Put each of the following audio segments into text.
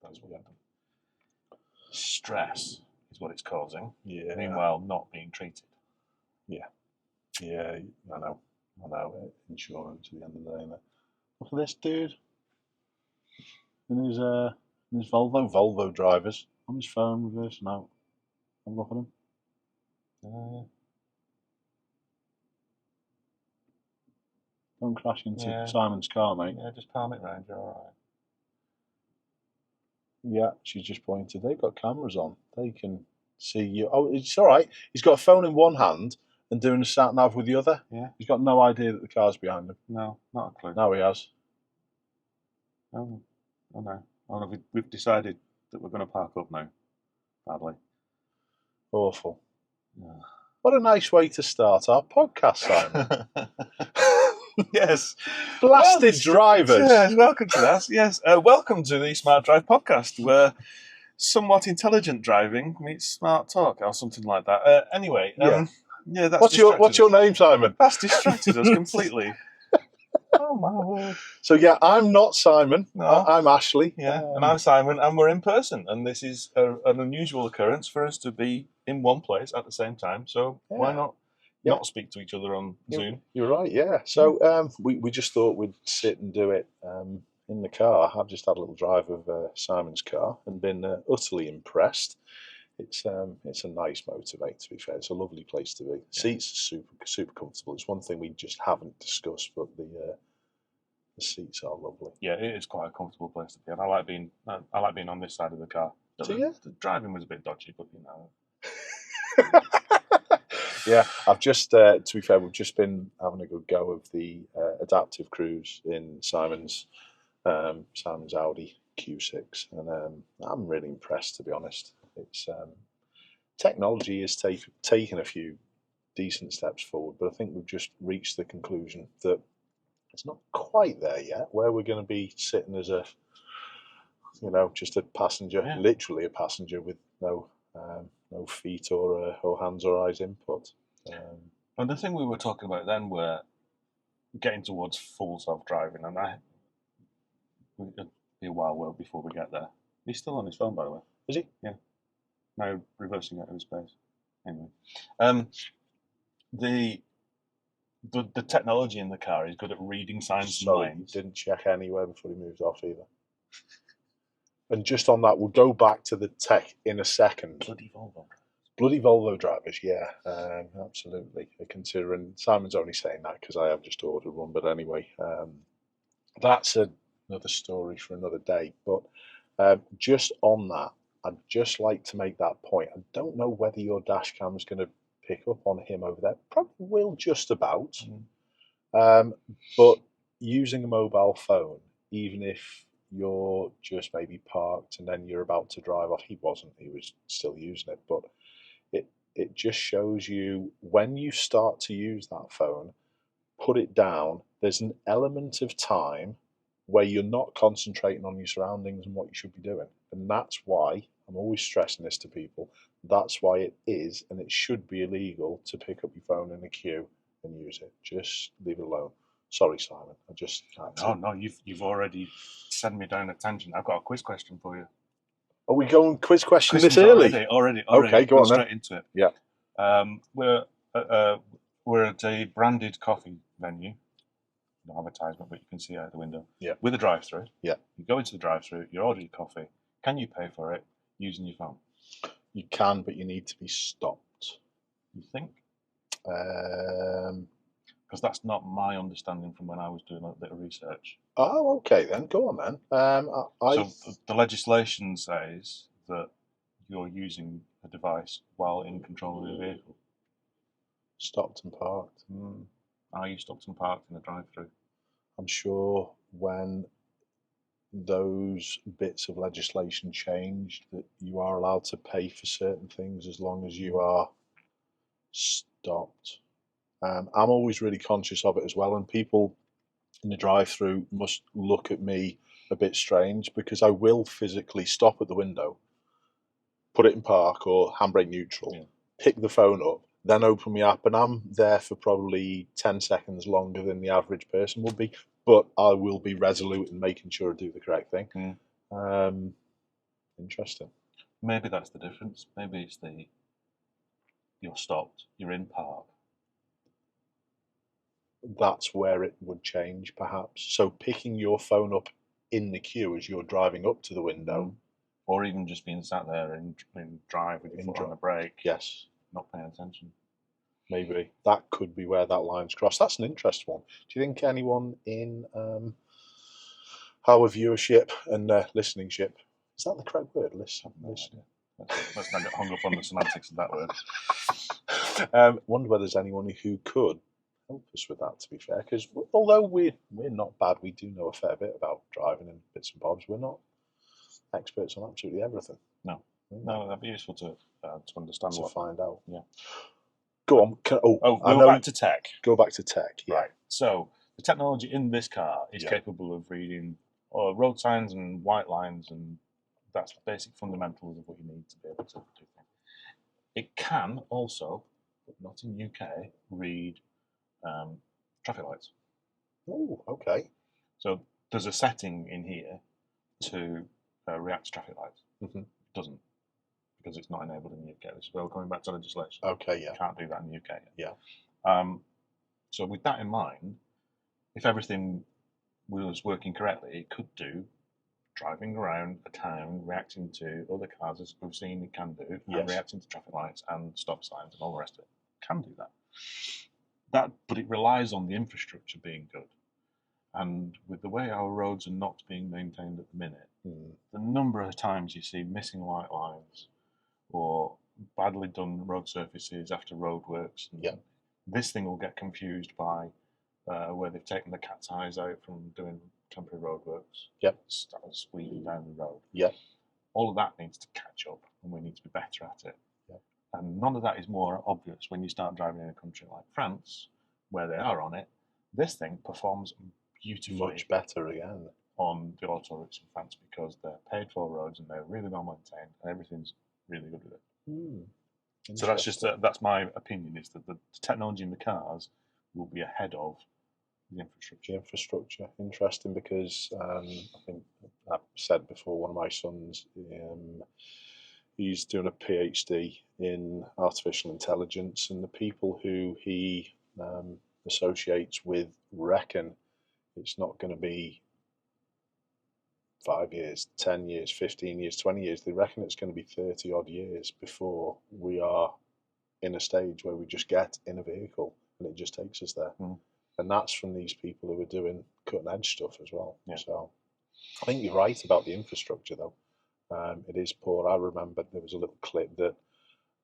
That's what stress is what it's causing. Yeah. Meanwhile, not being treated. Yeah. Yeah, I know. Insurance at the end of the day. Look at this dude. And his Volvo drivers on his phone, reversing out. I'm looking at him. Don't crash into Simon's car, mate. Yeah, just palm it round, you're alright. Yeah, she's just pointed. They've got cameras on. They can see you. Oh, it's alright. He's got a phone in one hand and doing a sat nav with the other. Yeah. He's got no idea that the car's behind him. No, not a clue. Now he has. Oh no. Oh no, we've decided that we're going to park up now. Badly. Awful. Yeah. What a nice way to start our podcast, Simon. Yes. Blasted drivers. Yes, welcome to that. Yes. Welcome to the Smart Drive podcast, where somewhat intelligent driving meets smart talk, or something like that. Anyway, that's what's your name, Simon? That's distracted us completely. Oh my word. So yeah, I'm not Simon. No. I'm Ashley. Yeah, and I'm Simon, and we're in person, and this is an unusual occurrence for us to be in one place at the same time. So why not speak to each other on Zoom? You're right. Yeah. So we just thought we'd sit and do it in the car. I've just had a little drive of Simon's car and been utterly impressed. It's a nice motorway, to be fair. It's a lovely place to be. Seats are super comfortable. It's one thing we just haven't discussed, but the seats are lovely. Yeah, it is quite a comfortable place to be, and I like being on this side of the car. The driving was a bit dodgy, but you know. Yeah, I've just to be fair, we've just been having a good go of the adaptive cruise in Simon's Audi Q6, and I'm really impressed, to be honest. It's technology has taken a few decent steps forward, but I think we've just reached the conclusion that it's not quite there yet, where we're going to be sitting as just a passenger, literally a passenger with no feet or hands or eyes input. And the thing we were talking about then were getting towards full self-driving, and it'll be a while before we get there. He's still on his phone, by the way. Is he? Yeah. Now reversing out of space. Anyway, the technology in the car is good at reading signs and lanes. Didn't check anywhere before he moved off either. And just on that, we'll go back to the tech in a second. Bloody Volvo drivers, yeah, absolutely. Considering Simon's only saying that because I have just ordered one, but anyway, that's another story for another day. But just on that, I'd just like to make that point. I don't know whether your dash cam is going to pick up on him over there. Probably will, just about. But using a mobile phone, even if you're just maybe parked and then you're about to drive off, he wasn't. He was still using it, but it just shows you when you start to use that phone, put it down. There's an element of time where you're not concentrating on your surroundings and what you should be doing. And that's why I'm always stressing this to people. That's why it is, and it should be illegal to pick up your phone in a queue and use it. Just leave it alone. Sorry, Simon. I just can't. No, you've already sent me down a tangent. I've got a quiz question for you. Are we going quiz question this early? Already. Okay, go on straight then. into it. Yeah. We're at a branded coffee venue. No advertisement, but you can see out the window. Yeah. With a drive-thru. Yeah. You go into the drive-thru, you order your coffee. Can you pay for it using your phone? You can, but you need to be stopped. You think? Because that's not my understanding from when I was doing a bit of research. Oh, okay then. Go on then. So the legislation says that you're using a device while in control of your vehicle. Stopped and parked. Are you stopped and parked in a drive-thru? I'm sure when those bits of legislation changed that you are allowed to pay for certain things as long as you are stopped. I'm always really conscious of it as well, and people in the drive-thru must look at me a bit strange because I will physically stop at the window, put it in park or handbrake neutral, pick the phone up, then open my app, and I'm there for probably 10 seconds longer than the average person would be, but I will be resolute in making sure I do the correct thing. Interesting. Maybe that's the difference. Maybe it's you're stopped, you're in park. That's where it would change, perhaps. So picking your phone up in the queue as you're driving up to the window, or even just being sat there in drive with your foot on the brake. Yes, not paying attention. Maybe that could be where that line's crossed. That's an interesting one. Do you think anyone in our viewership and listeningship, is that the correct word? Listen. Let's not get hung up on the semantics of that word. Wonder whether there's anyone who could help us with that, to be fair, because although we're not bad, we do know a fair bit about driving and bits and bobs. We're not experts on absolutely everything. No, that'd be useful to understand. To find out. Yeah. Go on. Go back to tech. Go back to tech. Yeah. Right. So the technology in this car is capable of reading road signs and white lines, and that's the basic fundamentals of what you need to be able to do things. It can also, but not in UK, read traffic lights. Oh, okay. So there's a setting in here to react to traffic lights. Mm-hmm. It doesn't, because it's not enabled in the UK. This is where we're coming back to legislation. Okay, yeah. You can't do that in the UK. Yeah. So with that in mind, if everything was working correctly, it could do driving around a town, reacting to other cars, as we've seen it can do, and reacting to traffic lights and stop signs and all the rest of it. It can do that. But it relies on the infrastructure being good. And with the way our roads are not being maintained at the minute, the number of times you see missing white lines or badly done road surfaces after roadworks, this thing will get confused by where they've taken the cat's eyes out from doing temporary roadworks. Start speeding down the road. All of that needs to catch up, and we need to be better at it. And none of that is more obvious when you start driving in a country like France, where they are on it. This thing performs beautifully, much better again, on the autoroutes in France, because they're paid for roads and they're really well maintained, and everything's really good with it. So that's my opinion, is that the technology in the cars will be ahead of the infrastructure. The infrastructure. Interesting, because I think I've said before, one of my sons, he's doing a PhD in artificial intelligence, and the people who he associates with reckon it's not going to be 5 years, 10 years, 15 years, 20 years. They reckon it's going to be 30 odd years before we are in a stage where we just get in a vehicle and it just takes us there. And that's from these people who are doing cutting edge stuff as well. So I think you're right about the infrastructure, though. It is poor. I remember there was a little clip that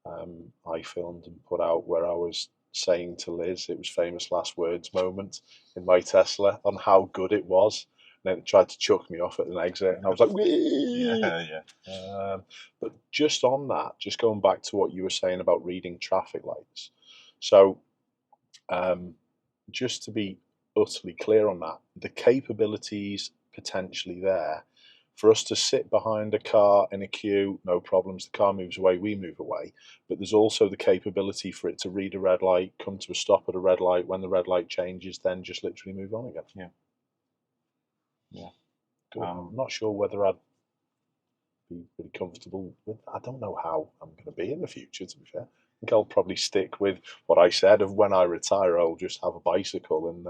I filmed and put out where I was saying to Liz, it was famous last words moment in my Tesla, on how good it was. And then it tried to chuck me off at an exit, and I was like, but just on that, just going back to what you were saying about reading traffic lights. So just to be utterly clear on that, the capabilities potentially there for us to sit behind a car in a queue, no problems. The car moves away, we move away. But there's also the capability for it to read a red light, come to a stop at a red light. When the red light changes, then just literally move on again. I'm not sure whether I'd be really comfortable with. I don't know how I'm going to be in the future, to be fair. I think I'll probably stick with what I said of when I retire, I'll just have a bicycle and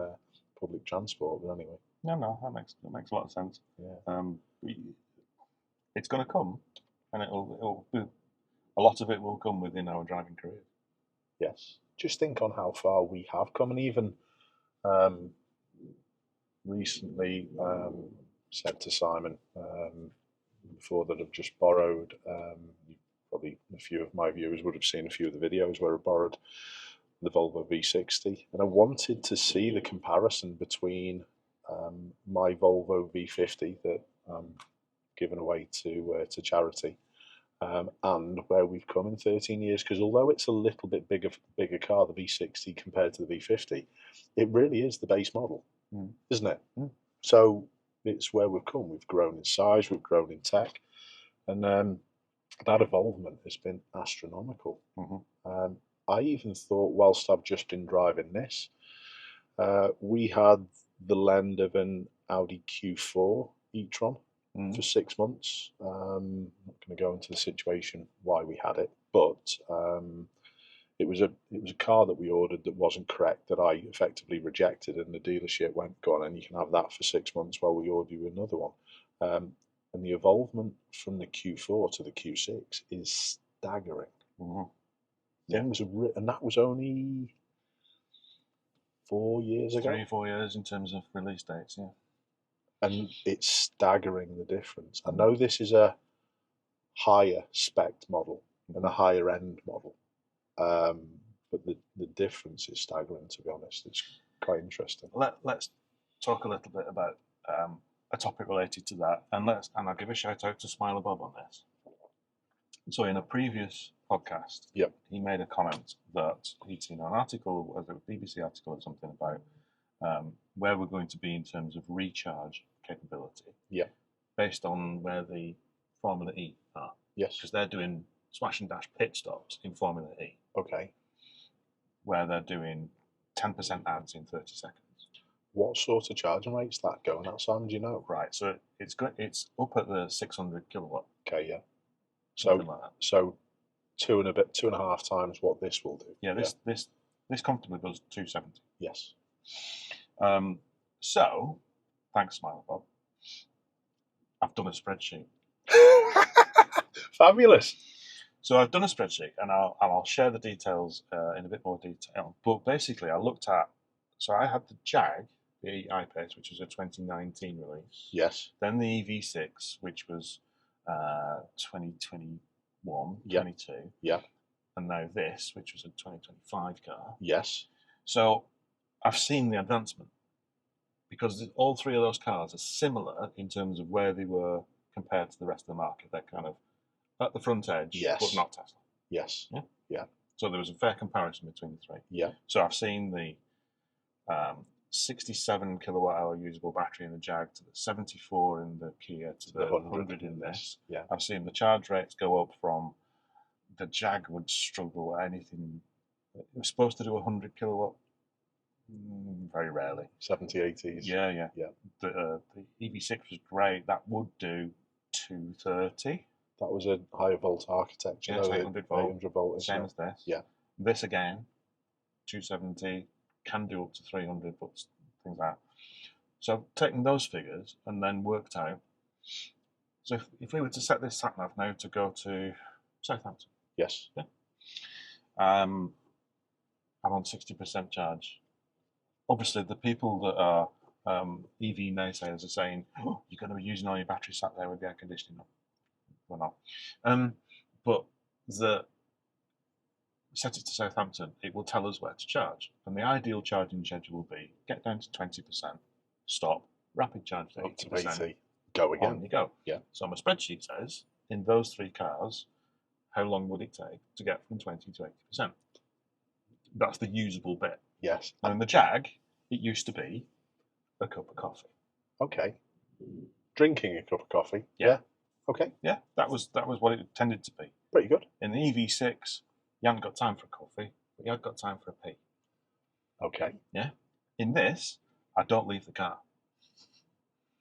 public transport. But anyway. No, that makes a lot of sense. It's going to come, and it'll a lot of it will come within our driving career. Yes, just think on how far we have come, and even recently said to Simon before that I've just borrowed. Probably a few of my viewers would have seen a few of the videos where I borrowed the Volvo V60, and I wanted to see the comparison between my Volvo V50 that I'm giving away to charity, and where we've come in 13 years. Because although it's a little bit bigger car, the V60 compared to the V50, it really is the base model, isn't it? So it's where we've come. We've grown in size, we've grown in tech, and that involvement has been astronomical. I even thought, whilst I've just been driving this, we had the lend of an Audi Q4 e-tron for 6 months. I'm not going to go into the situation why we had it, but it was a car that we ordered that wasn't correct, that I effectively rejected, and the dealership went, "Go on, and you can have that for 6 months while we order you another one." And the evolvement from the Q4 to the Q6 is staggering. Yeah, and that was only 4 years ago. 3 or 4 years in terms of release dates. Yeah, and it's staggering the difference. I know this is a higher spec model and a higher end model, but the difference is staggering, to be honest. It's quite interesting. Let's talk a little bit about a topic related to that, and I'll give a shout out to Smiler Bob on this. So in a previous podcast, he made a comment that he'd seen an article, whether it was a BBC article or something, about where we're going to be in terms of recharge capability. Based on where the Formula E are. Because they're doing smash and dash pit stops in Formula E. Where they're doing 10% ads in 30 seconds. What sort of charging rate's that going at, Simon? Do you know? Right, so it's up at the 600 kilowatt. So so 2.5 times what this will do. This comfortably does 270. Yes. So, thanks, Smile Bob. I've done a spreadsheet. Fabulous. So I've done a spreadsheet, and I'll share the details in a bit more detail. But basically, I looked at. So I had the Jag, the I-Pace, which was a 2019 release. Yes. Then the EV6, which was 2021, 22. Yeah. And now this, which was a 2025 car. Yes. So I've seen the advancement, because all three of those cars are similar in terms of where they were compared to the rest of the market. They're kind of at the front edge, but not Tesla. Yes. Yeah. So there was a fair comparison between the three. Yeah. So I've seen the 67 kilowatt hour usable battery in the Jag to the 74 in the Kia to the 100 in this. Yeah. I've seen the charge rates go up from the Jag would struggle at anything. It was supposed to do 100 kilowatt. Very rarely. 70, 80s. Yeah. The EV6 was great. That would do 230. That was a higher volt architecture. Yeah, 800 volt. 800 volt. Same as this. Yeah. This again, 270, can do up to 300, but things like that. So taking those figures and then worked out. So if we were to set this sat nav now to go to Southampton. Yes. Yeah. I'm on 60% charge. Obviously, the people that are EV naysayers are saying, "Oh, you're going to be using all your battery sat there with the air conditioning on." We're not. But set it to Southampton, it will tell us where to charge. And the ideal charging schedule will be get down to 20%, stop, rapid charge to 80%, go again. On you go. Yeah. So my spreadsheet says, in those three cars, how long would it take to get from 20 to 80%? That's the usable bit. Yes. And in the Jag, it used to be a cup of coffee. Okay. Drinking a cup of coffee. Yeah. Okay. Yeah, that was what it tended to be. Pretty good. In the EV6, you haven't got time for a coffee, but you have got time for a pee. Okay. Yeah. In this, I don't leave the car.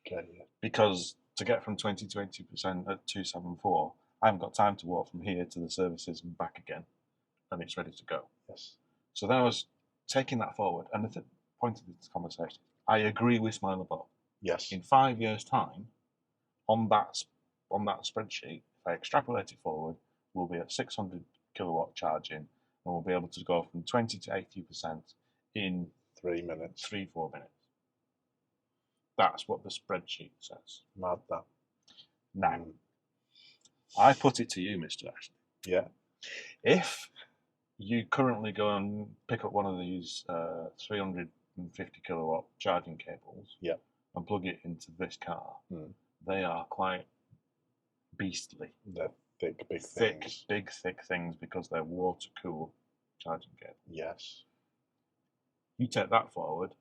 Okay. Yeah. Because to get from 20 to 80% at 274, I haven't got time to walk from here to the services and back again, and it's ready to go. Yes. So then I was taking that forward, and the point of this conversation, I agree with Smiler Bob. Yes. In 5 years' time, on that spreadsheet, if I extrapolate it forward, we'll be at 600 kilowatt charging, and we'll be able to go from 20 to 80% in 3 minutes. 3-4 minutes. That's what the spreadsheet says. Mad that. Now, I put it to you, Mr. Ashley. Yeah. If you currently go and pick up one of these 350 kilowatt charging cables, and plug it into this car, they are quite beastly. They're thick, thick things because they're water cooled charging cables. Yes. You take that forward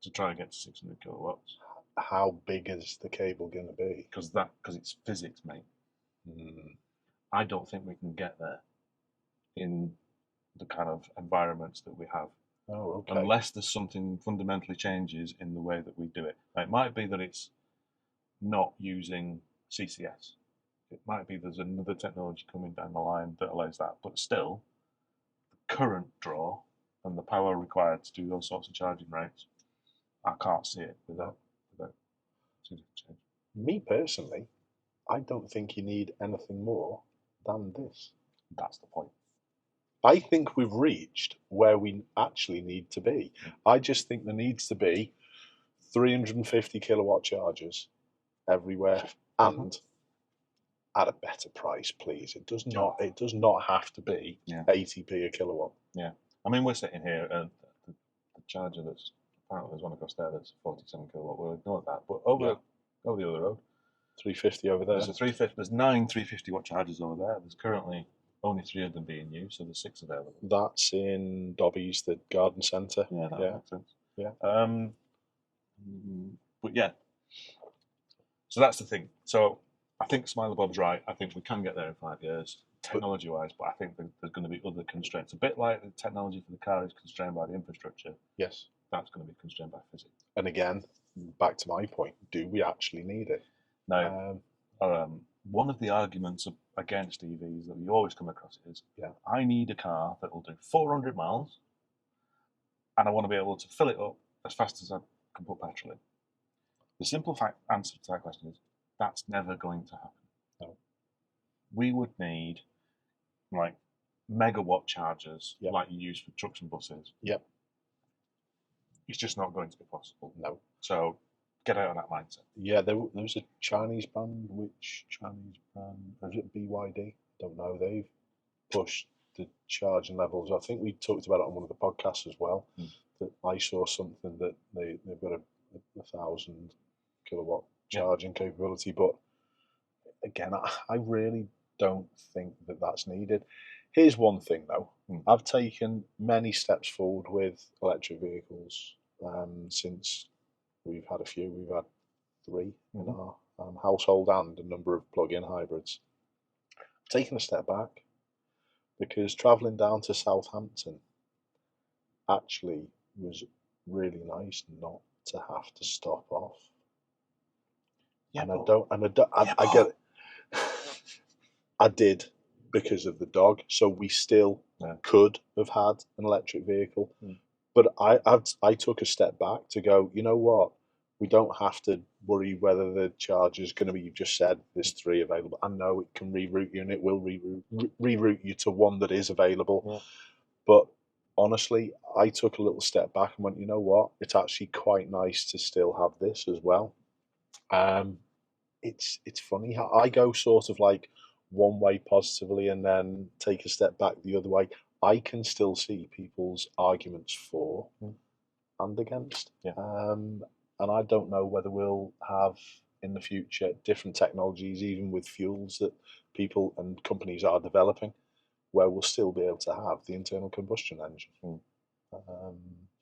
to try and get to 600 kilowatts. How big is the cable going to be? Because it's physics, mate. I don't think we can get there in the kind of environments that we have. Oh, okay. Unless there's something fundamentally changes in the way that we do it. Now, it might be that it's not using CCS. It might be there's another technology coming down the line that allows that, but still, the current draw and the power required to do those sorts of charging rates, I can't see it without change. Me personally, I don't think you need anything more than this. That's the point. I think we've reached where we actually need to be. I just think there needs to be 350 kilowatt chargers everywhere and at a better price, please. It does not have to be 80p a kilowatt. Yeah. I mean, we're sitting here and the charger that's apparently there's one across there that's 47 kilowatt. We'll ignore that. But over the other road, 350 over there. There's 9 350 watt chargers over there. There's currently only 3 of them being used, so there's 6 available. That's in Dobby's, the garden centre. Yeah, that makes sense. Yeah. But yeah. So that's the thing. So I think Smiler Bob's right. I think we can get there in 5 years, technology-wise, but I think there's going to be other constraints. A bit like the technology for the car is constrained by the infrastructure. Yes. That's going to be constrained by physics. And again, back to my point, do we actually need it? Now, one of the arguments against EVs that we always come across is, I need a car that will do 400 miles and I want to be able to fill it up as fast as I can put petrol in. The simple answer to that question is, that's never going to happen. No. We would need like megawatt chargers like you use for trucks and buses. Yep. It's just not going to be possible. No. So get out of that mindset. Yeah, there was a Chinese brand. Which Chinese brand? Was it BYD? Don't know. They've pushed the charging levels. I think we talked about it on one of the podcasts as well. That I saw something that they've got a 1,000 kilowatt charging capability, but again, I really don't think that that's needed. Here's one thing though. I've taken many steps forward with electric vehicles since we've had a few. We've had 3 in our household and a number of plug-in hybrids. I've taken a step back because travelling down to Southampton actually was really nice not to have to stop off. Yeah, I get it. I did because of the dog, so we still could have had an electric vehicle. But I took a step back to go, you know what? We don't have to worry whether the charger is going to be, you've just said there's 3 available. I know it can reroute you and it will reroute you to one that is available. Yeah. But honestly, I took a little step back and went, you know what? It's actually quite nice to still have this as well. It's funny how I go sort of like one way positively and then take a step back the other way. I can still see people's arguments for and against. Yeah. And I don't know whether we'll have in the future different technologies, even with fuels that people and companies are developing, where we'll still be able to have the internal combustion engine.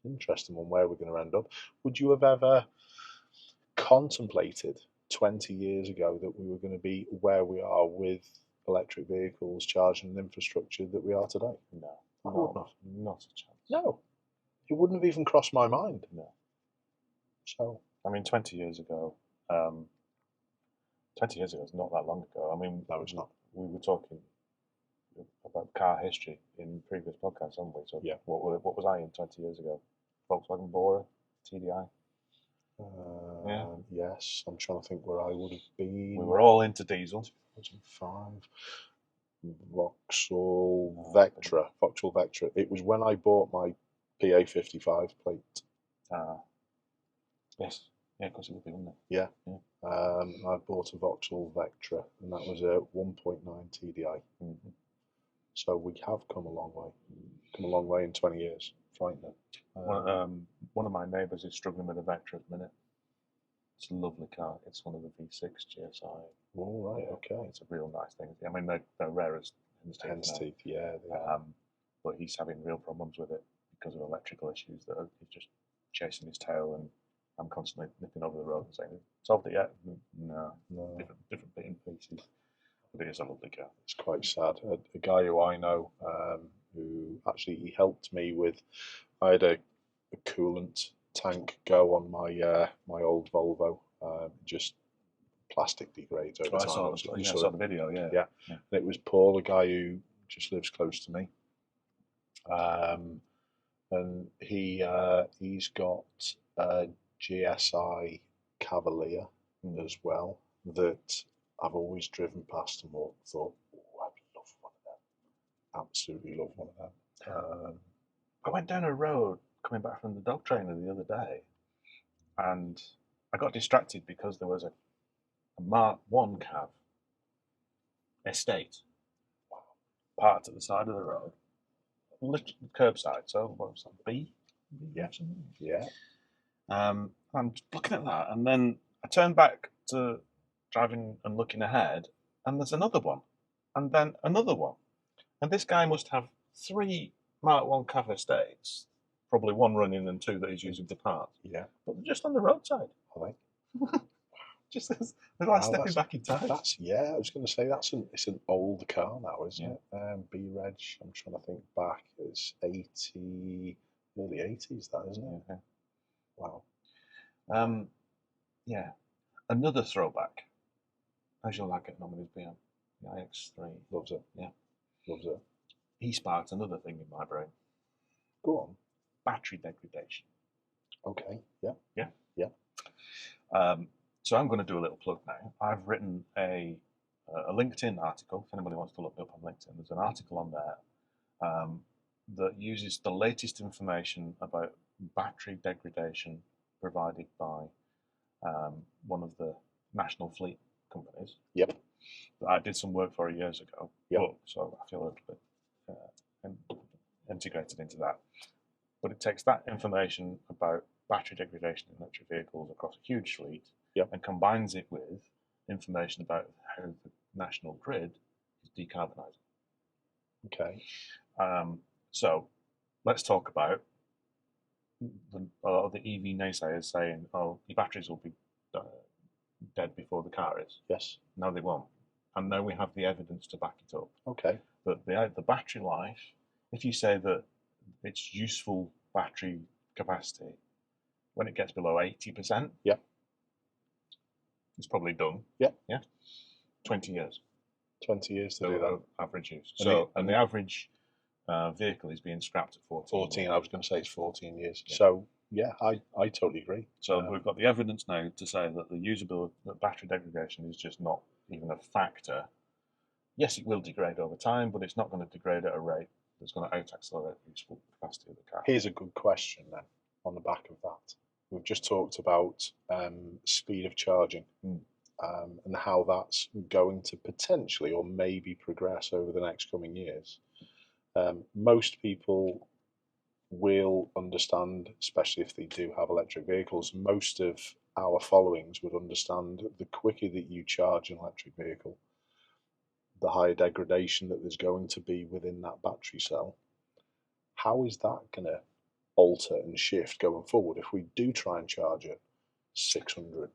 Interesting one, where we're going to end up. Would you have ever contemplated 20 years ago that we were going to be where we are with electric vehicles, charging infrastructure that we are today? No. I wouldn't have. Not a chance. No. It wouldn't have even crossed my mind. No. So, I mean, 20 years ago, 20 years ago is not that long ago. I mean, no, it's not. We were talking about car history in previous podcasts, haven't we? So, what was I in 20 years ago? Volkswagen Bora, TDI. Yes, I'm trying to think where I would have been. We were all into diesel. 2005. Vauxhall Vectra. It was when I bought my PA55 plate. Yes. Yeah, of course it would be, wouldn't it? Yeah. I bought a Vauxhall Vectra, and that was a 1.9 TDI. So we have come a long way. Come a long way in 20 years. Frightening. One of my neighbours is struggling with a Vectra at the minute. It's a lovely car. It's one of the V6 GSI. Oh, right, okay. It's a real nice thing. I mean, they're rare as hen's teeth. Yeah. But he's having real problems with it because of electrical issues that he's just chasing his tail, and I'm constantly nipping over the road and saying, "Solved it yet?" No. Different bit in pieces. But it is a lovely car. It's quite sad. A guy who I know, who actually he helped me with, I had a coolant tank go on my my old Volvo. Just plastic degrades over I time. saw, You I saw the video, yeah. Yeah. And it was Paul, a guy who just lives close to me. And he's got a GSI Cavalier as well that I've always driven past and thought, oh, I'd love one of them. Absolutely love one of them. I went down a road coming back from the dog trainer the other day, and I got distracted because there was a Mark 1 Cav estate parked at the side of the road, literally curbside. So what was that, B? Yeah. Yeah. I'm looking at that, and then I turned back to driving and looking ahead, and there's another one, and then another one, and this guy must have 3 Mark 1 Cav estates, probably 1 running and 2 that he's using to park. Yeah. But they're just on the roadside. Are they? Just they're like stepping back in time. I was going to say it's an old car now, isn't it? B-Reg, I'm trying to think back. It's early 80s, that, isn't it? Yeah. Wow. Yeah. Another throwback. How's your lad getting on with his BM? The iX3. Loves it. Yeah. Loves it. He sparked another thing in my brain. Go on. Battery degradation. Okay. Yeah. Yeah. Yeah. So I'm going to do a little plug now. I've written a LinkedIn article. If anybody wants to look me up on LinkedIn, there's an article on there that uses the latest information about battery degradation provided by one of the national fleet companies. Yep. That I did some work for years ago. Yep. So I feel a little bit integrated into that. But it takes that information about battery degradation in electric vehicles across a huge fleet, and combines it with information about how the national grid is decarbonising. Okay. So let's talk about the EV naysayers saying, "Oh, your batteries will be dead before the car is." Yes. No, they won't. And now we have the evidence to back it up. Okay. But the battery life, if you say that its useful battery capacity, when it gets below 80%, it's probably done. Yeah. 20 years. 20 years to do that. Average use. And the average vehicle is being scrapped at 14. 14, I was going to say it's 14 years. Yeah. So, yeah, I totally agree. So we've got the evidence now to say that the usability, that battery degradation is just not even a factor. Yes, it will degrade over time, but it's not going to degrade at a rate that's going to out-accelerate the useful capacity of the car. Here's a good question then, on the back of that. We've just talked about speed of charging and how that's going to potentially or maybe progress over the next coming years. Most people will understand, especially if they do have electric vehicles, most of our followings would understand the quicker that you charge an electric vehicle, the higher degradation that there's going to be within that battery cell. How is that going to alter and shift going forward if we do try and charge at 600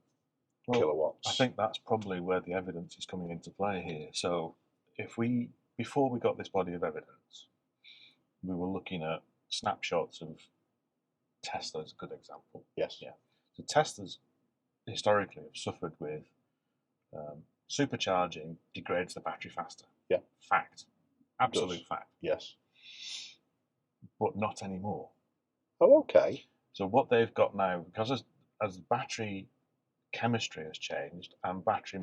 kilowatts? I think that's probably where the evidence is coming into play here. So before we got this body of evidence, we were looking at snapshots of Tesla as a good example. Yes. Yeah. So Teslas historically have suffered with supercharging degrades the battery faster. Yeah. Fact. Absolute fact. Yes. But not anymore. Oh, okay. So what they've got now, because as battery chemistry has changed and battery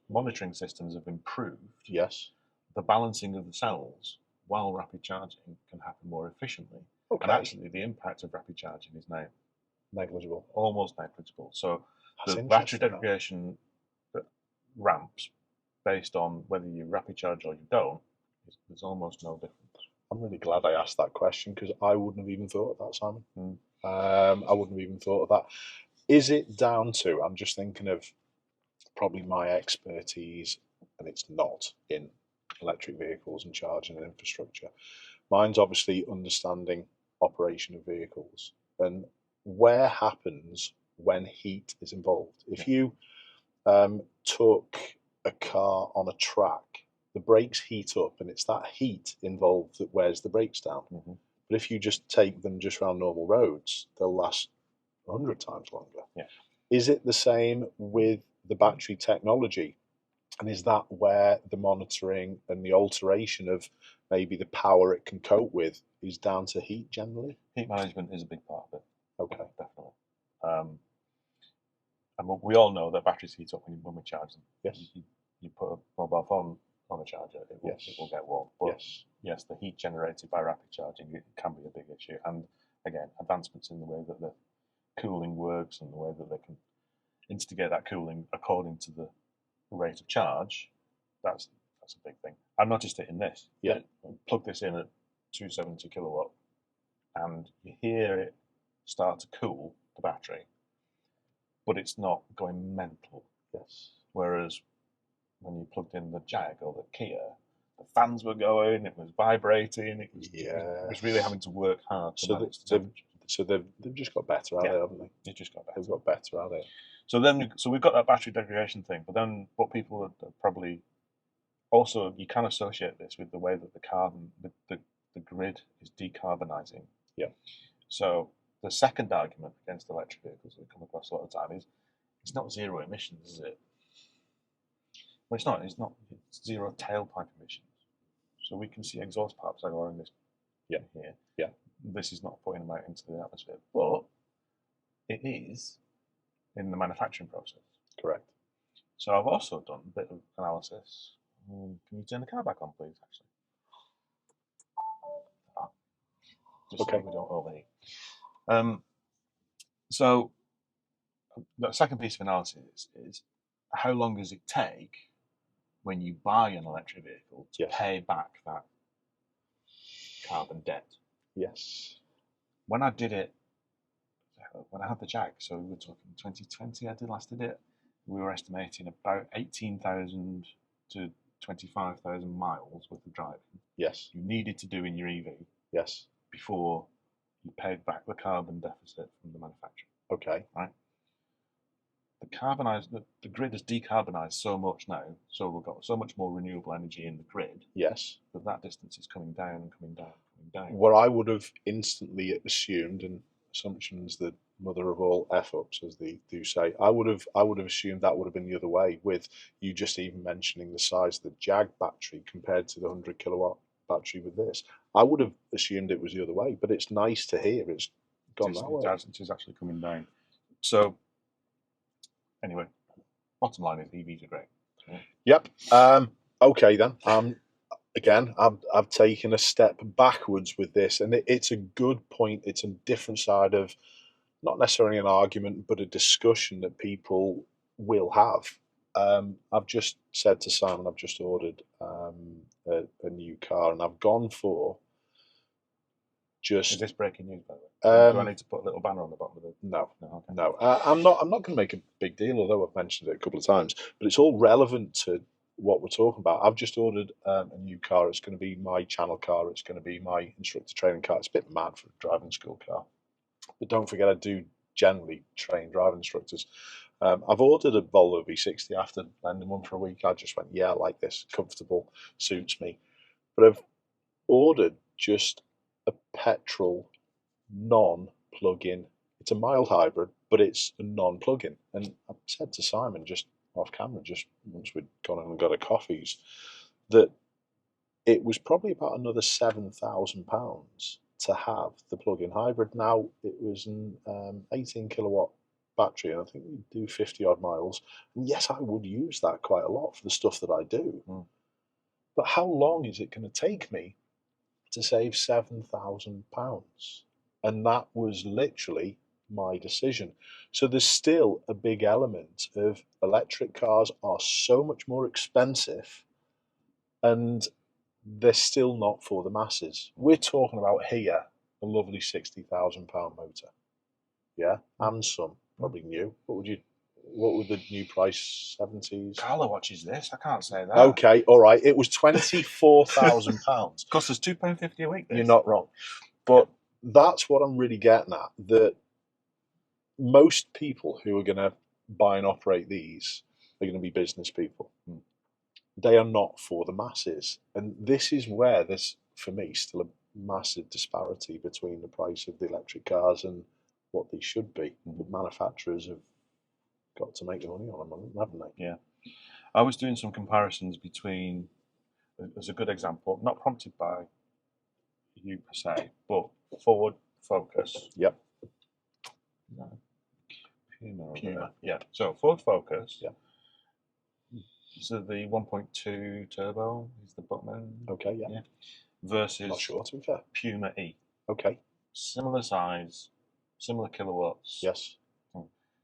monitoring systems have improved, yes, the balancing of the cells while rapid charging can happen more efficiently. Okay. And actually the impact of rapid charging is now negligible. Almost negligible. So that's the battery degradation ramps based on whether you rapid charge or you don't, there's almost no difference. I'm really glad I asked that question because I wouldn't have even thought of that, Simon. I wouldn't have even thought of that. Is it down to, I'm just thinking of probably my expertise, and it's not in electric vehicles and charging and infrastructure. Mine's obviously understanding operation of vehicles and where happens when heat is involved. If you took a car on a track, the brakes heat up and it's that heat involved that wears the brakes down. Mm-hmm. But if you just take them just around normal roads, they'll last 100 times longer. Yeah. Is it the same with the battery technology? And is that where the monitoring and the alteration of maybe the power it can cope with is down to heat generally? Heat management is a big part of it. Okay. Definitely. And we all know that batteries heat up when we charge them. Yes. You put a mobile phone on a charger, it will get warm. But yes, the heat generated by rapid charging, it can be a big issue. And again, advancements in the way that the cooling works and the way that they can instigate that cooling according to the rate of charge, that's a big thing. I've noticed it in this. Yeah. Plug this in at 270 kilowatt and you hear it start to cool the battery, but it's not going mental. Yes. Whereas when you plugged in the Jag or the Kia, the fans were going, it was vibrating, it was really having to work hard to manage the temperature. So they've just got better at it, haven't they? They've just got better. They've got better at it. So we've got that battery degradation thing, but then what people are probably also, you can associate this with the way that the grid is decarbonising. Yeah. So the second argument against electric vehicles that we come across a lot of the time is it's not zero emissions, is it? Well, it's not. It's zero tailpipe emissions. So we can see exhaust pipes like in this here. Yeah. This is not putting them out into the atmosphere, but it is in the manufacturing process. Correct. So I've also done a bit of analysis. Can you turn the car back on, please? Actually. Just okay. So we don't overheat. So the second piece of analysis is how long does it take when you buy an electric vehicle to pay back that carbon debt? Yes. When I did it, when I had the Jag, so we were talking 2020, I did it, we were estimating about 18,000 to 25,000 miles worth of driving. Yes. You needed to do in your EV. Yes. Before you paid back the carbon deficit from the manufacturer. Okay. Right. The grid has decarbonised so much now, so we've got so much more renewable energy in the grid. Yes. That distance is coming down and coming down and coming down. What I would have instantly assumed, and assumption's the mother of all F-ups, as they do say, I would have assumed that would have been the other way, with you just even mentioning the size of the Jag battery compared to the 100 kilowatt battery with this. I would have assumed it was the other way, but it's nice to hear it's gone that way. It is actually coming down. So anyway, bottom line is EVs are great. Yep. Okay then. Again, I've taken a step backwards with this, and it's a good point. It's a different side of not necessarily an argument, but a discussion that people will have. I've just said to Simon, I've just ordered a new car, and I've gone for just. Is this breaking news, by the way? Do I need to put a little banner on the bottom of it? No, okay. No. I'm not going to make a big deal, although I've mentioned it a couple of times. But it's all relevant to what we're talking about. I've just ordered a new car. It's going to be my channel car. It's going to be my instructor training car. It's a bit mad for a driving school car, but don't forget I do generally train driving instructors. I've ordered a Volvo V60 after lending one for a week. I just went, yeah, I like this, comfortable, suits me. But I've ordered just a petrol non-plug-in. It's a mild hybrid, but it's a non-plug-in. And I said to Simon just off camera, just once we'd gone and got a coffees, that it was probably about another £7,000 to have the plug-in hybrid. Now it was an 18 kilowatt battery, and I think we do 50 odd miles. And yes, I would use that quite a lot for the stuff that I do. But how long is it going to take me to save £7,000? And that was literally my decision. So there's still a big element of electric cars are so much more expensive, and they're still not for the masses. We're talking about here a lovely £60,000 motor, and some probably new. What would the new price? 70s. Carla watches this. I can't say that. Okay, all right. It was £24,000. Cost us £2.50 a week. You're not wrong, but that's what I'm really getting at. That most people who are going to buy and operate these are going to be business people. They are not for the masses, and this is where there's, for me, still a massive disparity between the price of the electric cars and what they should be. The manufacturers have got to make the money on them, haven't they? Yeah. I was doing some comparisons between, as a good example, not prompted by you per se, but Ford Focus. Yep. No. Puma. Yeah. So Ford Focus. Yeah. So the 1.2 turbo is the Buckman. Okay. Yeah. Versus. Not sure, to be fair. Puma E. Okay. Similar size, similar kilowatts. Yes.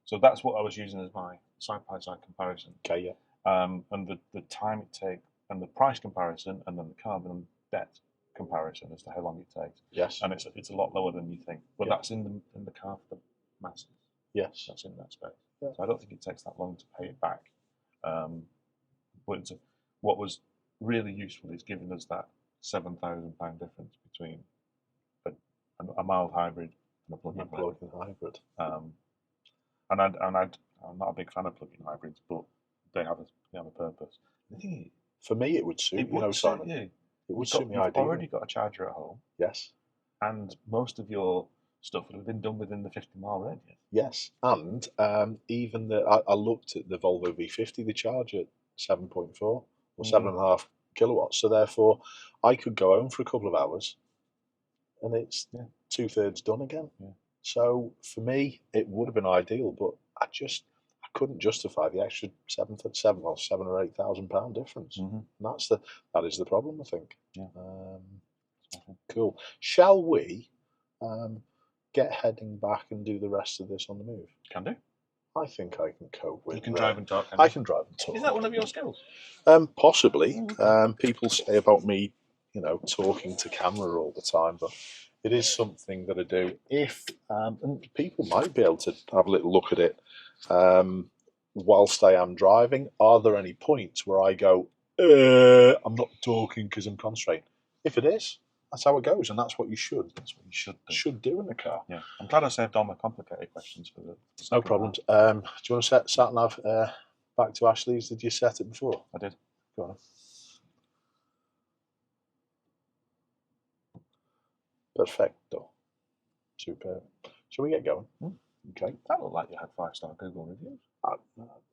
So that's what I was using as my side-by-side comparison. Okay. Yeah. And the time it takes, and the price comparison, and then the carbon debt comparison as to how long it takes. Yes. And it's a lot lower than you think, but that's in the car for the masses. Yes. That's in that space. Yeah. So I don't think it takes that long to pay it back. But what was really useful is giving us that £7,000 difference between a mild hybrid and a plug-in hybrid. And I'm not a big fan of plug-in hybrids, but they have a purpose. The thing is, for me, it would suit Simon. You. It would suit me ideally. You've already got a charger at home. Yes. And most of your stuff would have been done within the 50-mile radius. Yes, and even I looked at the Volvo V50, the charge at 7.4 or 7.5 kilowatts. So therefore, I could go home for a couple of hours, and it's 2/3 done again. Yeah. So for me, it would have been ideal, but I couldn't justify the extra £7,000 or £7,000 or £8,000 difference. Mm-hmm. And that is the problem, I think. Yeah. Cool. Shall we get heading back and do the rest of this on the move? Can do. I think I can cope with. You can drive and talk. I can drive and talk. Is that one of your skills? Possibly. People say about me, talking to camera all the time, but it is something that I do. If and people might be able to have a little look at it whilst I am driving. Are there any points where I go, I'm not talking because I'm concentrating? If it is, that's how it goes, and that's what you should. That's what you should do in the car. Yeah, I'm glad I saved all my complicated questions for the. No problems. Do you want to set sat nav back to Ashley's? Did you set it before? I did. Go on. Perfecto. Superb. Shall we get going? Okay. That looked like you had 5-star Google reviews.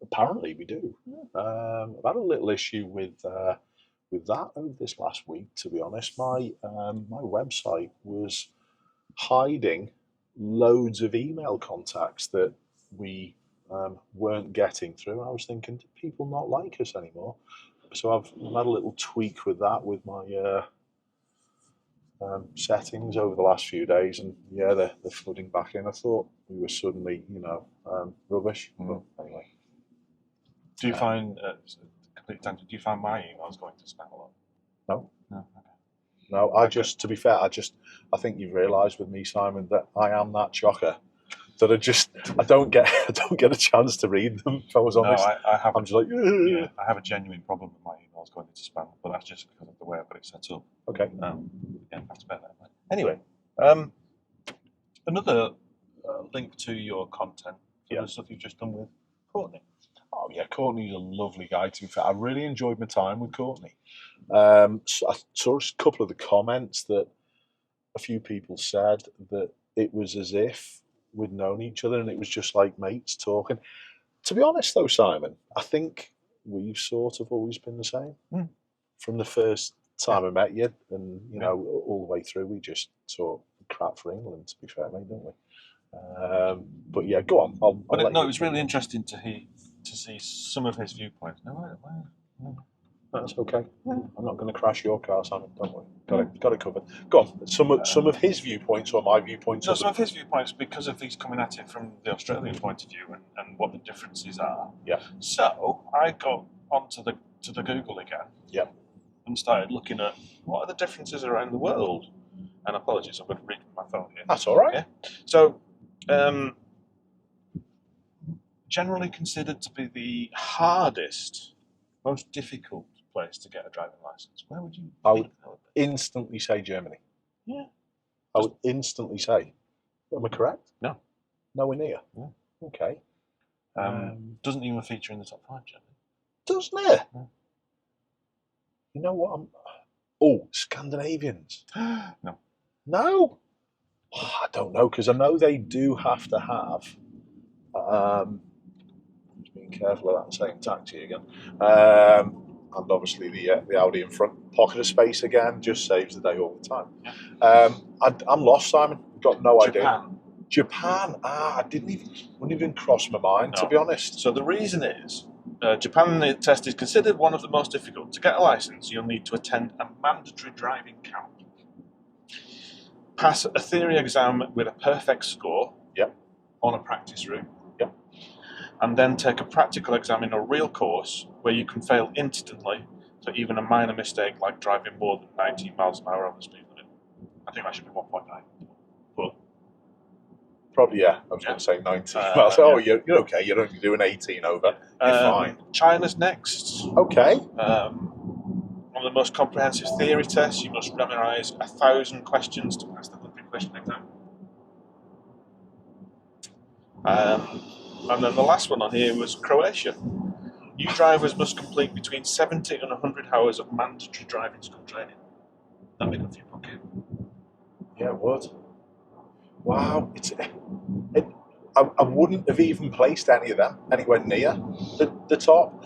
Apparently we do. I've had a little issue with that over this last week, to be honest. My website was hiding loads of email contacts that we weren't getting through. I was thinking, do people not like us anymore? So I've had a little tweak with that with my settings over the last few days, and they're flooding back in. I thought we were suddenly, rubbish. But anyway. Do you find complete tangent? Do you find my emails going to spam a lot? No. No. Okay. No. To be fair, I think you've realised with me, Simon, that I am that chocker. That I don't get a chance to read them. If I was honest, I have. I'm just like, I have a genuine problem with my emails going into spam, but that's just because of the way I've got it set up. Okay. That's better. Anyway, another link to your content for the stuff you've just done with Courtney. Oh yeah, Courtney's a lovely guy. To be fair, I really enjoyed my time with Courtney. So I saw a couple of the comments that a few people said that it was as if we'd known each other and it was just like mates talking. To be honest though, Simon, I think we've sort of always been the same. From the first time I met you, and all the way through, we just talk crap for England, to be fair, mate, don't we? But yeah, go on. It was really interesting to see some of his viewpoints. No. That's okay. I'm not going to crash your car, Simon. Don't worry. Got it covered. Go on. Some of his viewpoints or my viewpoints. No, some of his viewpoints, because of he's coming at it from the Australian point of view and what the differences are. Yeah. So I got onto the Google again. Yeah. And started looking at what are the differences around the world. And apologies, I'm going to read from my phone here. That's all right. Yeah. So, generally considered to be the hardest, most difficult place to get a driving license. Where would you? I would instantly say Germany. Yeah. I would instantly say. Am I correct? No. Nowhere near. Yeah. Okay. Doesn't even feature in the top 5, Germany. Doesn't it? No. You know what? Scandinavians. No. No. I don't know, because I know they do have to have Careful of that saying taxi again. And obviously the Audi in front, pocket of space again, just saves the day all the time. I'm lost, Simon. Got no idea. Japan. Wouldn't even cross my mind, to be honest. So the reason is, Japan test is considered one of the most difficult. To get a license, you'll need to attend a mandatory driving camp, pass a theory exam with a perfect score on a practice route, and then take a practical exam in a real course where you can fail instantly for even a minor mistake like driving more than 19 miles an hour on the speed limit. I think that should be 1.9. But probably, I was going to say 19 miles. You're okay. You're only doing 18 over. You're fine. China's next. Okay. One of the most comprehensive theory tests. You must memorise 1,000 questions to pass the 100-question exam. And then the last one on here was Croatia. New drivers must complete between 70 and 100 hours of mandatory driving school training. That'd be good for your pocket. Yeah, it would. Wow. I wouldn't have even placed any of them anywhere near the top.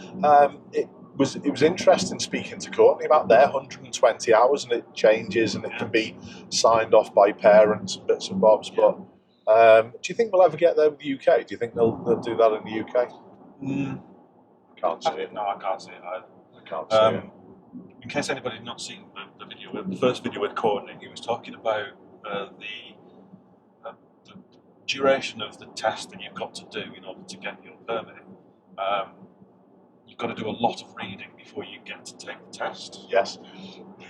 It was interesting speaking to Courtney about their 120 hours, and it changes and it can be signed off by parents and bits and bobs. But do you think we'll ever get there with the UK? Do you think they'll do that in the UK? Can't see it. No, I can't see it either. I can't see it. In case anybody's not seen the video, the first video with Courtney, he was talking about the duration of the test that you've got to do in order to get your permit. You've got to do a lot of reading before you get to take the test. Yes.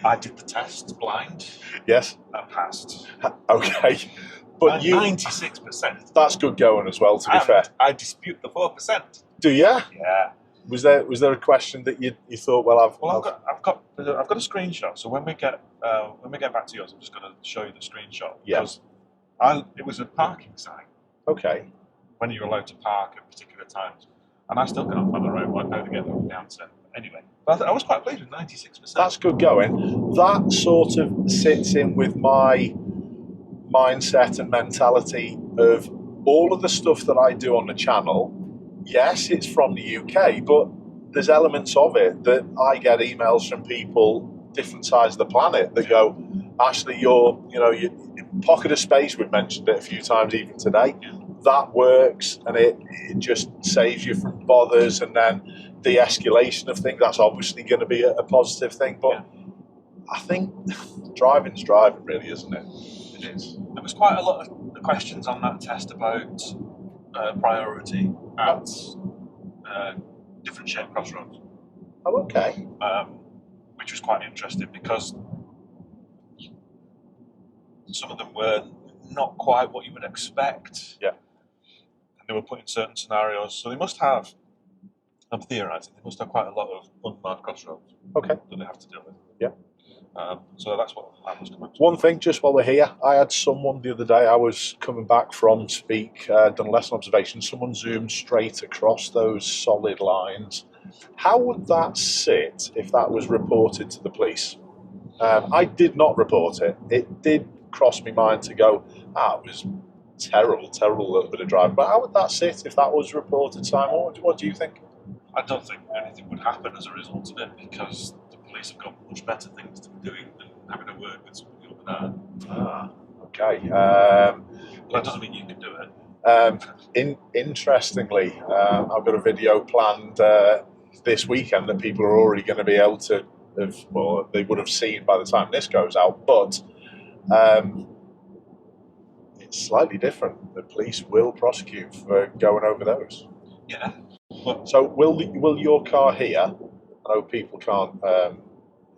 I did the test blind. Yes. And passed. Okay. But 96%. That's good going as well, to be fair. I dispute the 4%. Do you? Yeah. Was there a question that you thought? I've got a screenshot. So when we get back to yours, I'm just going to show you the screenshot. Yeah. Because it was a parking sign. Okay. When you're allowed to park at particular times, and I still can't find the right one how to get over the answer. Anyway, but I was quite pleased with 96%. That's good going. That sort of sits in with my mindset and mentality of all of the stuff that I do on the channel. Yes, it's from the UK, but there's elements of it that I get emails from people different sides of the planet that go, Ashley, your pocket of space, we've mentioned it a few times even today, that works, and it just saves you from bothers and then de-escalation of things. That's obviously going to be a positive thing, but I think driving's driving, really, isn't it? It is. There was quite a lot of questions on that test about priority at different shaped crossroads. Oh, okay. Which was quite interesting because some of them were not quite what you would expect. Yeah. And they were put in certain scenarios. So they must have, I'm theorising, they must have quite a lot of unmarked crossroads. Okay. That they have to deal with. Yeah. So that's what I was coming to. One thing, just while we're here, I had someone the other day, I was coming back from Speak, done a lesson observation, someone zoomed straight across those solid lines. How would that sit if that was reported to the police? I did not report it. It did cross my mind to go, it was terrible little bit of driving. But how would that sit if that was reported, Simon? What do you think? I don't think anything would happen as a result of it because the police have got much better things to be doing than having a word with somebody over there. Okay. But that doesn't mean you can do it. Interestingly, I've got a video planned this weekend that people are already going to be able to they would have seen by the time this goes out, but it's slightly different. The police will prosecute for going over those. Yeah. So will your car here? I know people can't,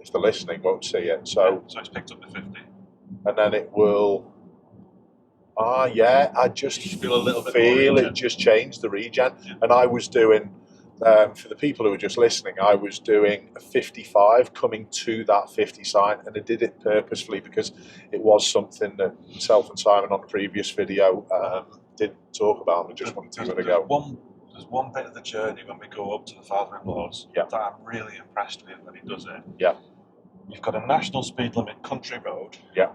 if they're listening, won't see it. So it's picked up to 50. And then it will. I just feel a little bit feel it just changed the regen. Yeah. And I was doing, for the people who are just listening, I was doing a 55 coming to that 50 sign, and I did it purposefully because it was something that myself and Simon on the previous video didn't talk about. We just wanted to give it a go. There's one bit of the journey when we go up to the father-in-law's that I'm really impressed with when he does it. Yeah. You've got a national speed limit country road. Yeah.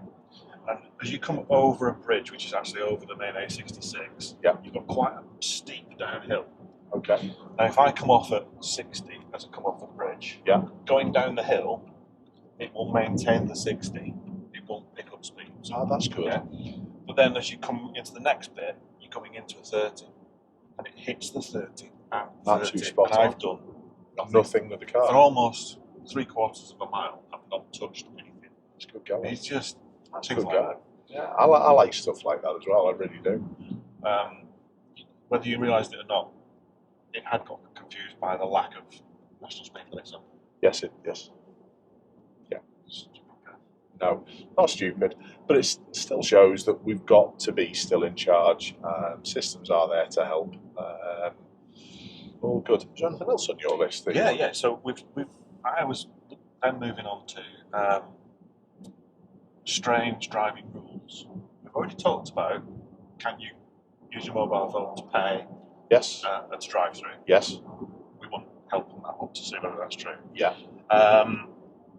And as you come over a bridge, which is actually over the main A66, yeah. you've got quite a steep downhill. Okay. Now, if I come off at 60 as I come off the bridge, Yeah. going down the hill, it will maintain the 60. It won't pick up speed. Oh, that's good. Yeah? But then as you come into the next bit, you're coming into a 30, and it hits the 30 at 30. Absolutely spot and on. I've done Nothing with the car. for almost 3/4 of a mile. I've not touched anything. It's good going. It's just That's too good far. going. Yeah, I like stuff like that as well. I really do. Whether you realised it or not, it had got confused by the lack of national speed limits. Yes. Yeah. No, not stupid, but it still shows that we've got to be still in charge. Systems are there to help. All good. Is there anything else on your list? Yeah. So I was then moving on to strange driving rules. We've already talked about, can you use your mobile phone to pay? Yes. At a drive-thru. Yes. We want help on that one to see whether that's true. Yeah.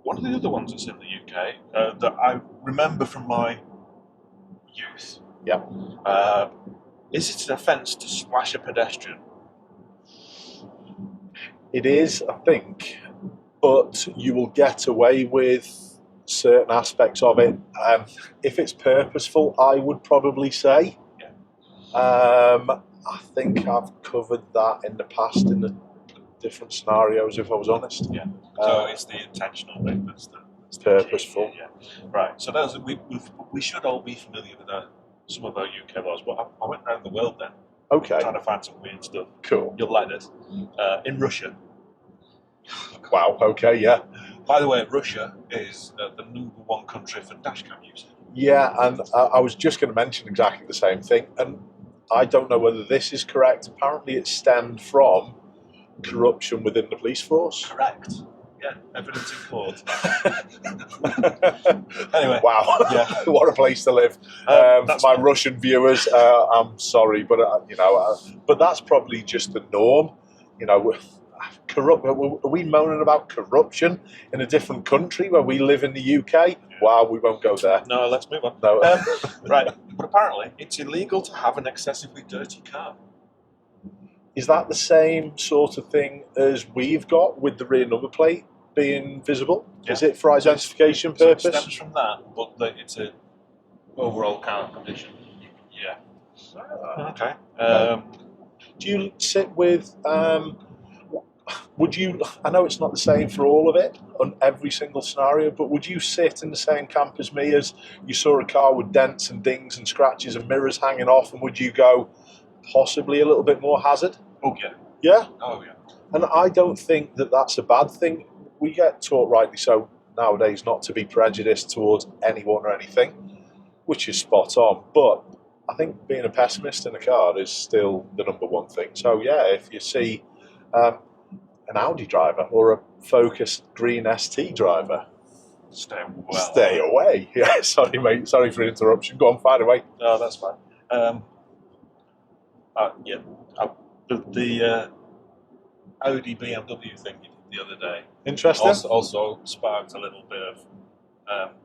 One of the other ones that's in the UK that I remember from my youth. Yeah. Is it an offence to slash a pedestrian? It is, I think, but you will get away with certain aspects of it. If it's purposeful, I would probably say. Yeah. I think I've covered that in the past in the different scenarios, if I was honest. Yeah. So it's the intentional bit that's the purposeful. Key, yeah. Right. So that's we should all be familiar with some of our UK laws, but I went around the world then. Okay. Trying to find some weird stuff. Cool. You'll like this. In Russia. Wow. Okay. Yeah. By the way, Russia is the #1 country for dashcam use. Yeah, and I was just going to mention exactly the same thing, and I don't know whether this is correct. Apparently, it stemmed from corruption within the police force. Correct. Yeah, evidence in court. Anyway. Wow. Yeah. What a place to live. For my Russian viewers, I'm sorry, but but that's probably just the norm. Are we moaning about corruption in a different country where we live in the UK? Yeah. Wow, we won't go there. No, let's move on. No. Right, but apparently it's illegal to have an excessively dirty car. Is that the same sort of thing as we've got with the rear number plate being visible? Yeah. Is it for identification purpose? It stems from that, but it's a overall car condition. Yeah. Okay. Do you sit with... would you, I know it's not the same for all of it, on every single scenario, but would you sit in the same camp as me as you saw a car with dents and dings and scratches and mirrors hanging off, and would you go possibly a little bit more hazard? Oh, yeah. Yeah? Oh, yeah. And I don't think that that's a bad thing. We get taught rightly so nowadays not to be prejudiced towards anyone or anything, which is spot on. But I think being a pessimist in a car is still the #1 thing. So, yeah, if you see... an Audi driver or a Focus Green ST driver, stay away. Yeah, sorry, mate. Sorry for the interruption. Go on, fire away. No, that's fine. The Audi BMW thing the other day. Interesting. Also sparked a little bit of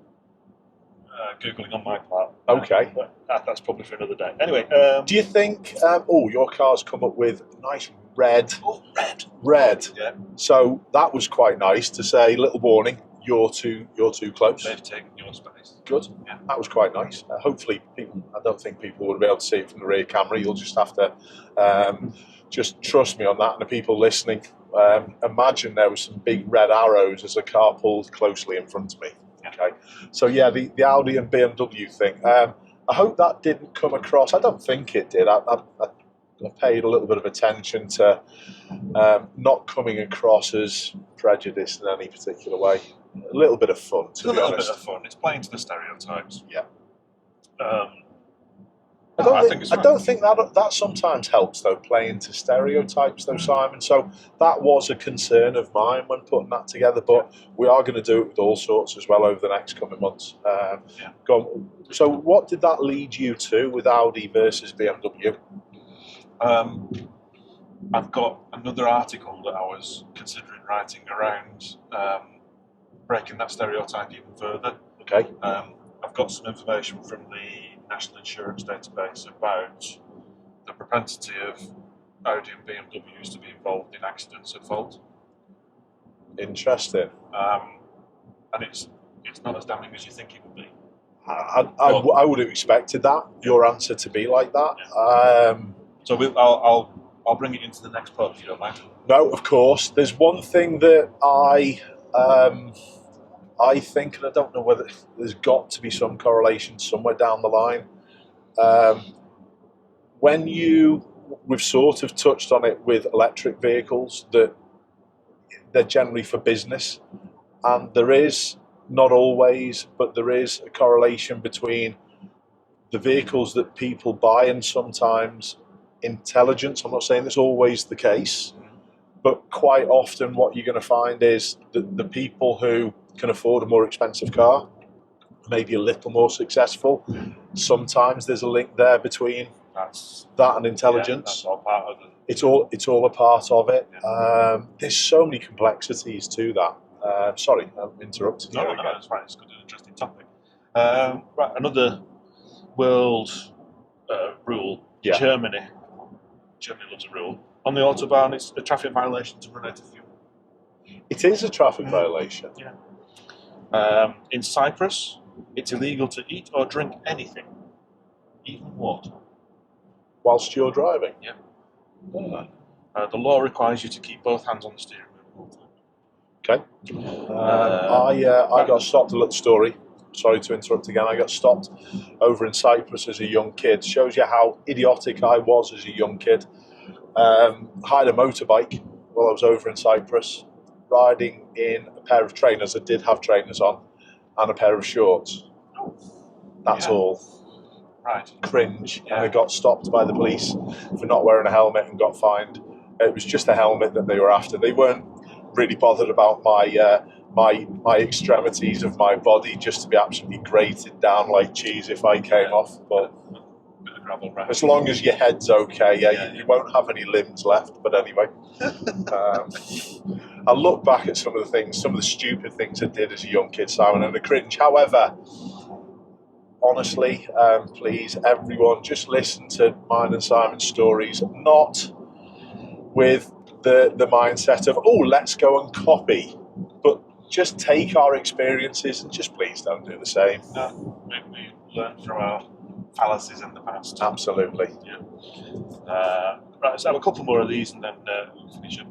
Googling on my part. Okay. But that's probably for another day. Anyway. Do you think, your car's come up with nice red. Oh, red. Yeah. So that was quite nice to say, little warning, you're too close. They've taken your space. Good. Yeah. That was quite nice. Hopefully, I don't think people would be able to see it from the rear camera. You'll just have to just trust me on that. And the people listening, imagine there was some big red arrows as a car pulled closely in front of me. Okay. So yeah, the Audi and BMW thing. I hope that didn't come across. I don't think it did. I paid a little bit of attention to not coming across as prejudiced in any particular way. A little bit of fun, to be honest. A little bit of fun. It's playing to the stereotypes. Yeah. I don't think that sometimes helps, though, playing to stereotypes, though, Simon. So that was a concern of mine when putting that together. But we are going to do it with all sorts as well over the next coming months. Go on. So what did that lead you to with Audi versus BMW? I've got another article that I was considering writing around breaking that stereotype even further. Okay. I've got some information from the National Insurance Database about the propensity of Audi and BMW used to be involved in accidents at fault. Interesting. And it's not as damning as you think it would be. I would have expected that, your answer to be like that. Yeah. So I'll bring it into the next part if you don't mind. No, of course. There's one thing that I think, and I don't know whether there's got to be some correlation somewhere down the line. We've sort of touched on it with electric vehicles, that they're generally for business, and there is, not always, but there is a correlation between the vehicles that people buy and sometimes intelligence. I'm not saying it's always the case, but quite often what you're going to find is that the people who can afford a more expensive car, maybe a little more successful, sometimes there's a link there between that and intelligence. That's all part of it. It's all a part of it. Yeah. There's so many complexities to that. Sorry, I'm interrupting you. No, that's fine. It's good, an interesting topic. Right, another world rule. Yeah. Germany loves a rule. On the autobahn, it's a traffic violation to run out of fuel. It is a traffic violation. Yeah. In Cyprus, it's illegal to eat or drink anything, even water, whilst you're driving. Yeah. The law requires you to keep both hands on the steering wheel. Okay. I got stopped. A little story. Sorry to interrupt again. I got stopped over in Cyprus as a young kid. Shows you how idiotic I was as a young kid. I had a motorbike while I was over in Cyprus, riding in a pair of trainers. I did have trainers on, and a pair of shorts. That's all. Right. Cringe. Yeah. And I got stopped by the police for not wearing a helmet and got fined. It was just a helmet that they were after. They weren't really bothered about my extremities of my body, just to be absolutely grated down like cheese if I came off. But as long as your head's okay, you won't have any limbs left. But anyway, I look back at some of the stupid things I did as a young kid, Simon, and I cringe. However, honestly, please, everyone, just listen to mine and Simon's stories, not with the mindset of, oh, let's go and copy, but just take our experiences and just please don't do the same. No, we learn from our fallacies in the past. Absolutely. Yeah. Right, let's have a couple more of these and then we'll finish up.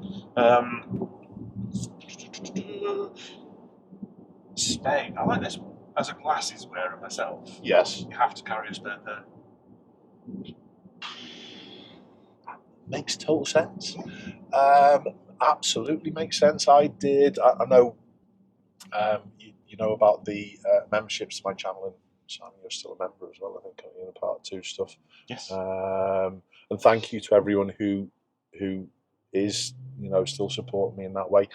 Spain, I like this one. As a glasses wearer myself, yes, you have to carry a spare pair. Makes total sense. Absolutely makes sense. I know. You know about the memberships to my channel, and Simon, you're still a member as well. I think in the part 2 stuff. Yes. And thank you to everyone who is still supporting me in that way.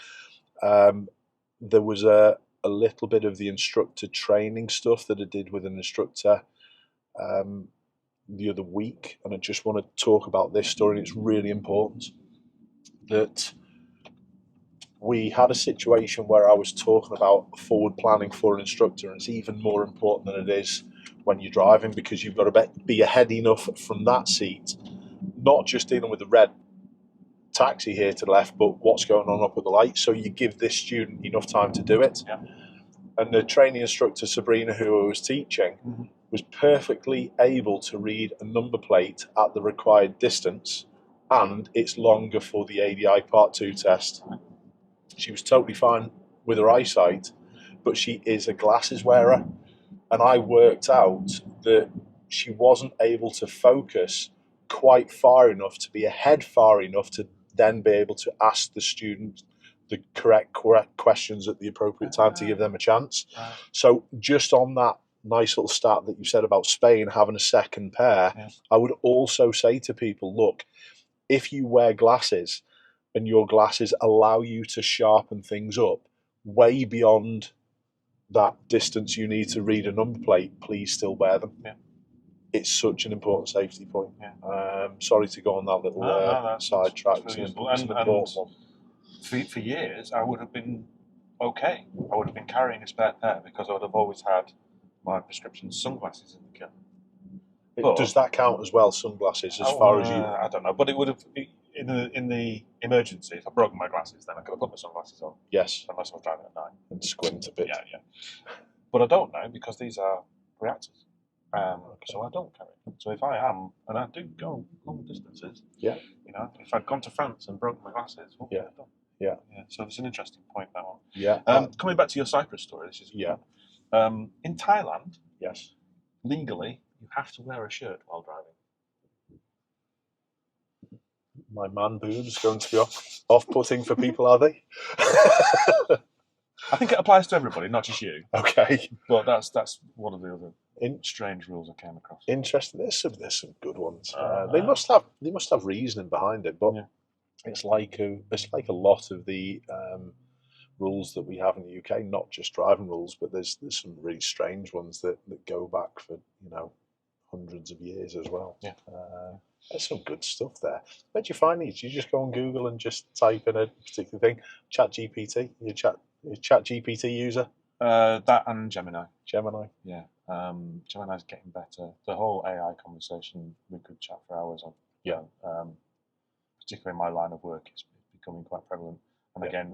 There was a little bit of the instructor training stuff that I did with an instructor the other week, and I just want to talk about this story. And it's really important that we had a situation where I was talking about forward planning for an instructor, and it's even more important than it is when you're driving, because you've got to be ahead enough from that seat, not just dealing with the red taxi here to the left, but what's going on up at the light, so you give this student enough time to do it. Yeah. And the training instructor, Sabrina, who I was teaching, was perfectly able to read a number plate at the required distance, and it's longer for the ADI Part 2 test. She was totally fine with her eyesight, but she is a glasses wearer, and I worked out that she wasn't able to focus quite far enough to be ahead far enough to then be able to ask the student the correct questions at the appropriate time to give them a chance. So just on that nice little stat that you said about Spain having a second pair, I would also say to people, look, if you wear glasses and your glasses allow you to sharpen things up way beyond that distance you need to read a number plate, please still wear them. Yeah. It's such an important safety point. Yeah. Sorry to go on that little sidetrack. It's an important one. For years, I would have been okay. I would have been carrying a spare pair because I would have always had my prescription sunglasses in the car. Does that count as well, sunglasses, as far as you... I don't know, but it would have... in the emergency, if I broke my glasses, then I could have put my sunglasses on. Yes. Unless I was driving at night. And squint a bit. Yeah. But I don't know because these are reactors. So I don't carry them. So if I am, and I do go long distances, if I'd gone to France and broken my glasses, what would I have done? Yeah. So it's an interesting point, that one. Yeah. Coming back to your Cyprus story, this is in Thailand, yes, legally, you have to wear a shirt while driving. My man boobs going to be off-putting for people, are they? I think it applies to everybody, not just you. Okay. But that's one of the other strange rules I came across. Interesting. There's some good ones. They must have reasoning behind it, but it's like a lot of the rules that we have in the UK, not just driving rules, but there's some really strange ones that go back for hundreds of years as well. Yeah. There's some good stuff there. Where'd you find these? You just go on Google and just type in a particular thing. ChatGPT. You Chat GPT user? That and Gemini. Gemini. Yeah. Gemini's getting better. The whole AI conversation, we could chat for hours on. Yeah. Particularly in my line of work, it's becoming quite prevalent. And again,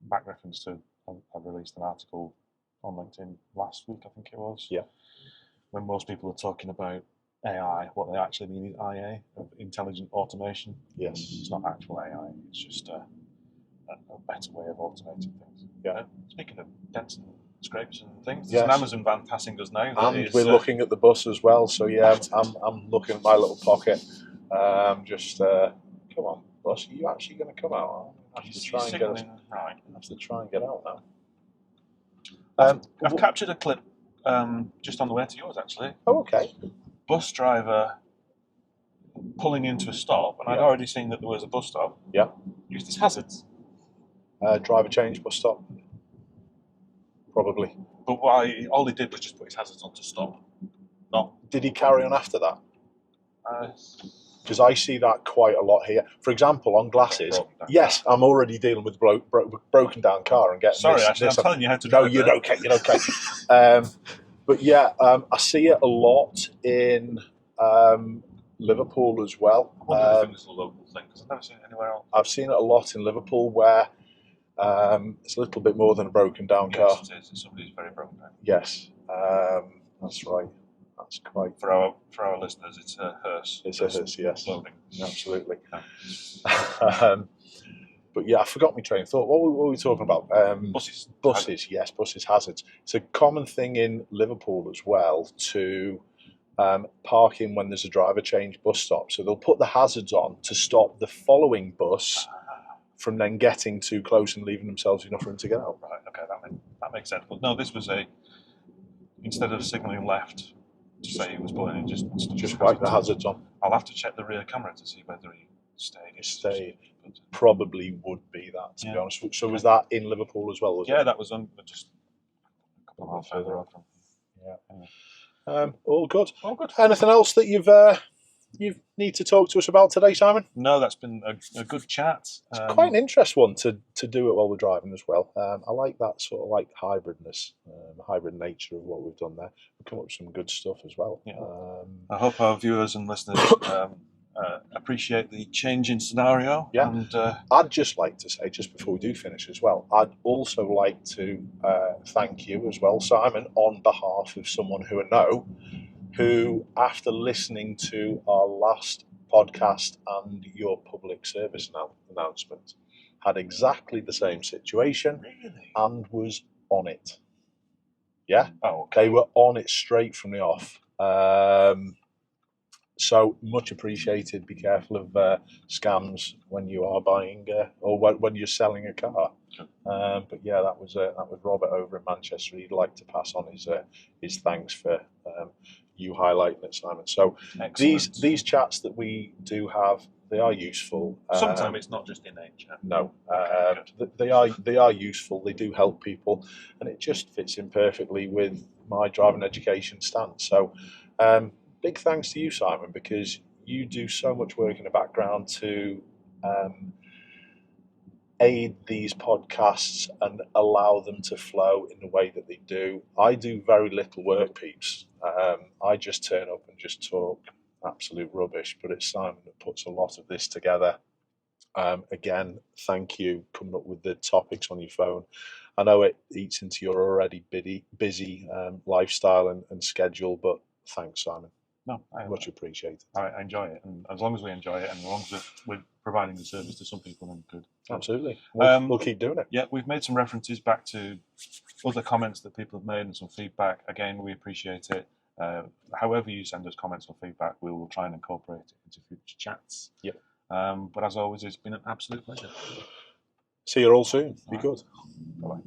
back reference to, I released an article on LinkedIn last week, I think it was. Yeah. When most people are talking about AI, what they actually mean is IA, intelligent automation. Yes. It's not actual AI, it's just a better way of automating things. Yeah. Speaking of dents and scrapes and things, there's an Amazon van passing us now. And we're looking at the bus as well. So yeah, I'm looking at my little pocket. Come on, bus, are you actually going to come out? I have to try and get out now. I've captured a clip just on the way to yours, actually. Oh, okay. Bus driver pulling into a stop, and I'd already seen that there was a bus stop. Yeah. Used his hazards. Driver change bus stop. Probably. But all he did was just put his hazards on to stop. Did he carry on after that? Because I see that quite a lot here. For example, on glasses. Yes, I'm already dealing with broken down car and getting. Sorry, I'm telling you how to drive. No, you're okay. You're okay. But yeah, I see it a lot in Liverpool as well. I wonder if it's a local thing because I've never seen it anywhere else. I've seen it a lot in Liverpool where it's a little bit more than a broken down car. Yes, it is. It's somebody who's very broken down. Yes, that's right. That's quite. For our listeners, it's a hearse. It's a hearse, yes. Loading. Absolutely. But yeah, I forgot my train of thought. What were we talking about? Buses. Buses, yes, buses hazards. It's a common thing in Liverpool as well to park in when there's a driver change bus stop. So they'll put the hazards on to stop the following bus from then getting too close and leaving themselves enough room to get out. Right, okay, that makes sense. But no, this was instead of signalling left to say he was pulling in, just whack the hazards on. I'll have to check the rear camera to see whether he stayed. Probably would be that, to be honest. So was that in Liverpool as well? That was just a couple of miles further on from. Yeah. All good. Anything else that you need to talk to us about today, Simon? No, that's been a good chat. It's quite an interesting one to do it while we're driving as well. I like that sort of like hybridness, hybrid nature of what we've done there. We've come up with some good stuff as well. Yeah. I hope our viewers and listeners appreciate the change in scenario. Yeah. And I'd just like to say, just before we do finish as well, I'd also like to thank you as well, Simon, on behalf of someone who I know, who, after listening to our last podcast and your public service announcement, had exactly the same situation and was on it. Yeah? Oh, okay. They were on it straight from the off. So much appreciated. Be careful of scams when you are buying or when you're selling a car. But yeah, that was Robert over in Manchester. He'd like to pass on his thanks for you highlighting it, Simon. So these chats that we do have, they are useful. Sometimes it's not just in nature. No, they are useful. They do help people, and it just fits in perfectly with my driving education stance. So. Big thanks to you, Simon, because you do so much work in the background to aid these podcasts and allow them to flow in the way that they do. I do very little work, peeps. I just turn up and just talk absolute rubbish, but it's Simon that puts a lot of this together Again, thank you coming up with the topics on your phone. I know it eats into your already busy lifestyle and schedule, but thanks, Simon. No, much appreciated. I enjoy it, and as long as we enjoy it, and as long as we're providing the service to some people, then good. Absolutely, we'll keep doing it. Yeah, we've made some references back to other comments that people have made and some feedback. Again, we appreciate it. However you send us comments or feedback, we will try and incorporate it into future chats. Yep. But as always, it's been an absolute pleasure. See you all soon. Be good. Bye-bye.